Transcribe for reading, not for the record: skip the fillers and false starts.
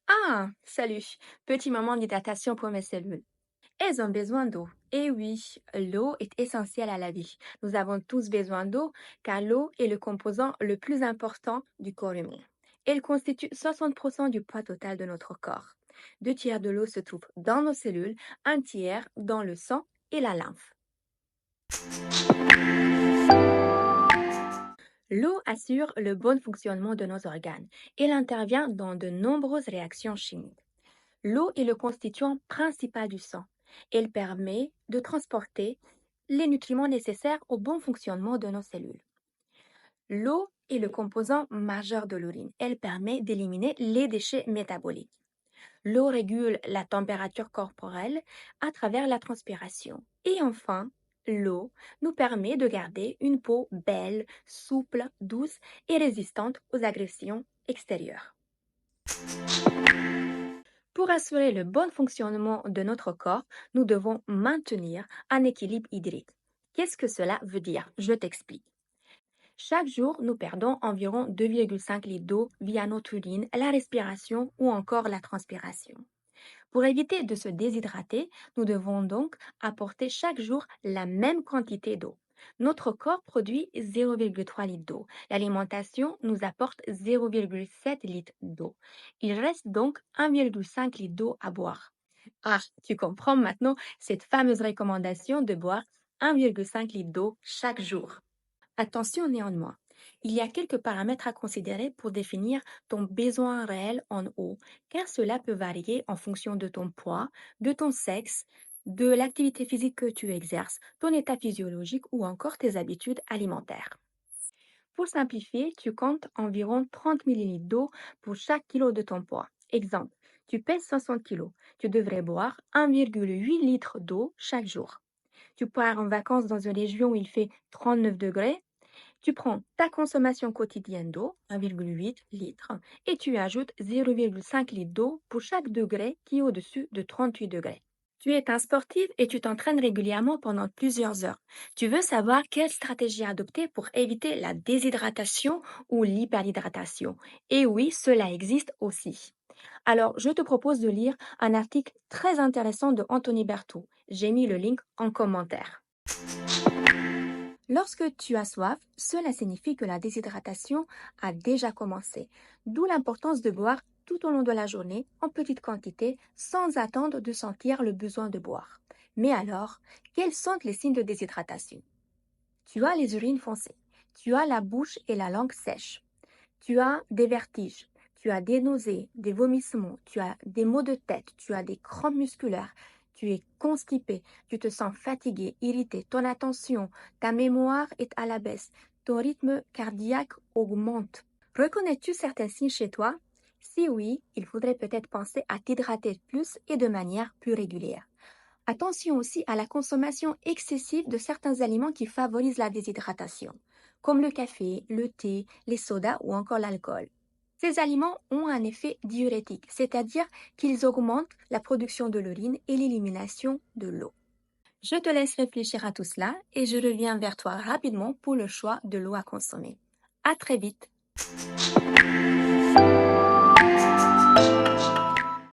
Ah, salut. Petit moment d'hydratation pour mes cellules. Elles ont besoin d'eau. Et oui, l'eau est essentielle à la vie. Nous avons tous besoin d'eau car l'eau est le composant le plus important du corps humain. Elle constitue 60% du poids total de notre corps. Deux tiers de l'eau se trouvent dans nos cellules, un tiers dans le sang et la lymphe. L'eau assure le bon fonctionnement de nos organes. Elle intervient dans de nombreuses réactions chimiques. L'eau est le constituant principal du sang. Elle permet de transporter les nutriments nécessaires au bon fonctionnement de nos cellules. L'eau est le composant majeur de l'urine. Elle permet d'éliminer les déchets métaboliques. L'eau régule la température corporelle à travers la transpiration. Et enfin, l'eau nous permet de garder une peau belle, souple, douce et résistante aux agressions extérieures. Pour assurer le bon fonctionnement de notre corps, nous devons maintenir un équilibre hydrique. Qu'est-ce que cela veut dire? Je t'explique. Chaque jour, nous perdons environ 2,5 litres d'eau via notre urine, la respiration ou encore la transpiration. Pour éviter de se déshydrater, nous devons donc apporter chaque jour la même quantité d'eau. Notre corps produit 0,3 litres d'eau. L'alimentation nous apporte 0,7 litres d'eau. Il reste donc 1,5 litre d'eau à boire. Ah, tu comprends maintenant cette fameuse recommandation de boire 1,5 litre d'eau chaque jour. Attention néanmoins, il y a quelques paramètres à considérer pour définir ton besoin réel en eau, car cela peut varier en fonction de ton poids, de ton sexe, de l'activité physique que tu exerces, ton état physiologique ou encore tes habitudes alimentaires. Pour simplifier, tu comptes environ 30 millilitres d'eau pour chaque kilo de ton poids. Exemple, tu pèses 60 kg, tu devrais boire 1,8 litre d'eau chaque jour. Tu pars en vacances dans une région où il fait 39 degrés, tu prends ta consommation quotidienne d'eau, 1,8 litres, et tu ajoutes 0,5 litres d'eau pour chaque degré qui est au-dessus de 38 degrés. Tu es un sportif et tu t'entraînes régulièrement pendant plusieurs heures. Tu veux savoir quelle stratégie adopter pour éviter la déshydratation ou l'hyperhydratation. Et oui, cela existe aussi. Alors, je te propose de lire un article très intéressant de Anthony Berthoud. J'ai mis le link en commentaire. Lorsque tu as soif, cela signifie que la déshydratation a déjà commencé, d'où l'importance de boire tout au long de la journée en petite quantité sans attendre de sentir le besoin de boire. Mais alors, quels sont les signes de déshydratation? Tu as les urines foncées, tu as la bouche et la langue sèches, tu as des vertiges, tu as des nausées, des vomissements, tu as des maux de tête, tu as des crampes musculaires, tu es constipé, tu te sens fatigué, irrité, ton attention, ta mémoire est à la baisse, ton rythme cardiaque augmente. Reconnais-tu certains signes chez toi? Si oui, il faudrait peut-être penser à t'hydrater plus et de manière plus régulière. Attention aussi à la consommation excessive de certains aliments qui favorisent la déshydratation, comme le café, le thé, les sodas ou encore l'alcool. Ces aliments ont un effet diurétique, c'est-à-dire qu'ils augmentent la production de l'urine et l'élimination de l'eau. Je te laisse réfléchir à tout cela et je reviens vers toi rapidement pour le choix de l'eau à consommer. À très vite!